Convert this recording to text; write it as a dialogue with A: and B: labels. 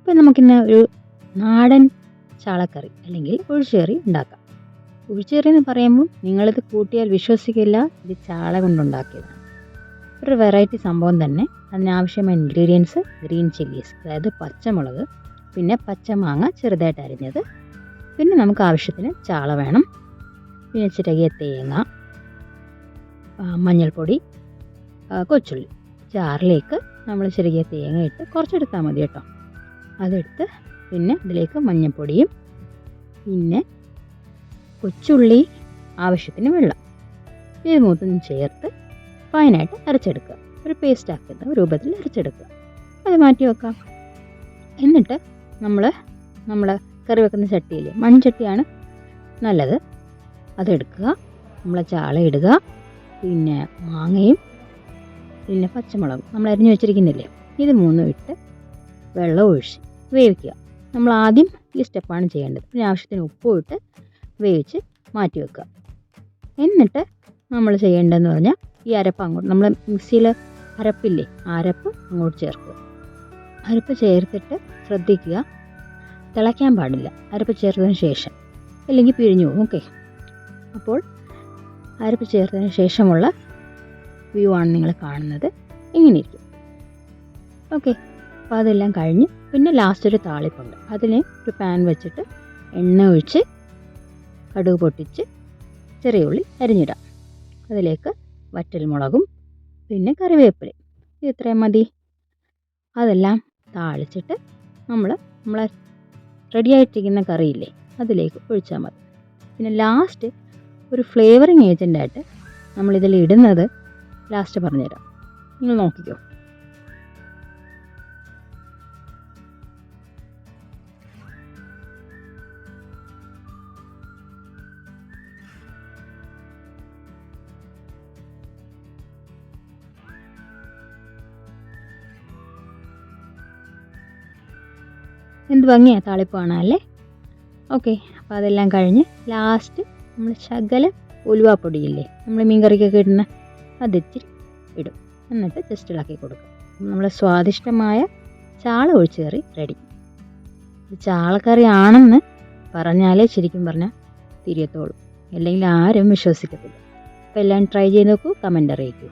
A: അപ്പോൾ നമുക്കിന്ന് ഒരു നാടൻ ചാളക്കറി അല്ലെങ്കിൽ ഒഴിച്ചുകറി ഉണ്ടാക്കാം. ഒഴിച്ചുകറി എന്ന് പറയുമ്പോൾ നിങ്ങളിത് കൂട്ടിയാൽ വിശ്വസിക്കില്ല, ഇത് ചാള കൊണ്ടുണ്ടാക്കിയതാണ്. ഒരു വെറൈറ്റി സംഭവം തന്നെ. അതിനാവശ്യമായ ഇൻഗ്രീഡിയൻസ് ഗ്രീൻ ചില്ലീസ്, അതായത് പച്ചമുളക്, പിന്നെ പച്ചമാങ്ങ ചെറുതായിട്ട് അരിഞ്ഞത്, പിന്നെ നമുക്ക് ആവശ്യത്തിന് ചാള വേണം, പിന്നെ ചിരകിയ തേങ്ങ, മഞ്ഞൾപ്പൊടി, കൊച്ചുള്ളി. ജാറിലേക്ക് നമ്മൾ ചിരകിയ തേങ്ങ ഇട്ട് കുറച്ചെടുത്താൽ മതി കേട്ടോ. അതെടുത്ത് പിന്നെ അതിലേക്ക് മഞ്ഞൾപ്പൊടിയും പിന്നെ കൊച്ചുള്ളി, ആവശ്യത്തിന് വെള്ളം, ഇത് മൂന്നും ചേർത്ത് ഫൈനായിട്ട് അരച്ചെടുക്കുക. ഒരു പേസ്റ്റ് ആക്കുന്ന രൂപത്തിൽ അരച്ചെടുക്കുക. അത് മാറ്റി വെക്കാം. എന്നിട്ട് നമ്മൾ കറി വെക്കുന്ന ചട്ടിയില്ലേ, മൺചട്ടിയാണ് നല്ലത്, അതെടുക്കുക. നമ്മൾ ചാള ഇടുക, പിന്നെ മാങ്ങയും പിന്നെ പച്ചമുളകും നമ്മൾ അരിഞ്ഞു വെച്ചിരിക്കുന്നില്ലേ, ഇത് മൂന്നും ഇട്ട് വെള്ളം ഒഴിച്ച് വേവിക്കുക. നമ്മൾ ആദ്യം ഈ സ്റ്റെപ്പാണ് ചെയ്യേണ്ടത്. പിന്നെ ആവശ്യത്തിന് ഉപ്പും ഇട്ട് വേവിച്ച് മാറ്റി വെക്കുക. എന്നിട്ട് നമ്മൾ ചെയ്യേണ്ടതെന്ന് പറഞ്ഞാൽ ഈ അരപ്പ് അങ്ങോട്ട്, നമ്മൾ മിക്സിയിൽ അരപ്പില്ലേ, അരപ്പ് അങ്ങോട്ട് ചേർക്കുക. അരപ്പ് ചേർത്തിട്ട് ശ്രദ്ധിക്കുക, തിളയ്ക്കാൻ പാടില്ല അരപ്പ് ചേർത്തതിന് ശേഷം, അല്ലെങ്കിൽ പിഴിഞ്ഞു പോകും. ഓക്കെ, അപ്പോൾ അരപ്പ് ചേർത്തതിന് ശേഷമുള്ള വ്യൂ ആണ് നിങ്ങൾ കാണുന്നത്. ഇങ്ങനെ ഇരിക്കും. ഓക്കെ, അപ്പോൾ അതെല്ലാം കഴിഞ്ഞ് പിന്നെ ലാസ്റ്റ് ഒരു താളിപ്പുണ്ട്. അതിന് ഒരു പാൻ വെച്ചിട്ട് എണ്ണ ഒഴിച്ച് കടുക് പൊട്ടിച്ച് ചെറിയ ഉള്ളി അരിഞ്ഞിടാം. അതിലേക്ക് വറ്റൽമുളകും പിന്നെ കറിവേപ്പിലയും, ഇത് ഇത്രയും മതി. അതെല്ലാം താളിച്ചിട്ട് നമ്മളെ റെഡിയായിട്ടിരിക്കുന്ന കറിയില്ലേ അതിലേക്ക് ഒഴിച്ചാൽ മതി. പിന്നെ ലാസ്റ്റ് ഒരു ഫ്ലേവറിങ് ഏജൻ്റായിട്ട് നമ്മളിതിൽ ഇടുന്നത് ലാസ്റ്റ് പറഞ്ഞുതരാം, നിങ്ങൾ നോക്കിക്കോ. എന്ത് ഭംഗിയാണ് താളിപ്പ് കാണാമല്ലേ. ഓക്കെ, അപ്പോൾ അതെല്ലാം കഴിഞ്ഞ് ലാസ്റ്റ് നമ്മൾ ശകലം ഉലുവാപ്പൊടിയില്ലേ, നമ്മൾ മീൻ കറിക്കൊക്കെ ഇടുന്ന, അതിച്ചിരി ഇടും. എന്നിട്ട് ജസ്റ്റ് ഇളക്കി കൊടുക്കും. നമ്മളെ സ്വാദിഷ്ടമായ ചാള ഒഴിച്ച് കറി റെഡി. ചാളക്കറി ആണെന്ന് പറഞ്ഞാലേ ശരിക്കും പറഞ്ഞാൽ തിരിയത്തുള്ളൂ, അല്ലെങ്കിൽ ആരും വിശ്വസിക്കത്തില്ല. അപ്പോൾ എല്ലാം ട്രൈ ചെയ്ത് നോക്കൂ, കമൻ്റ് അറിയിക്കൂ.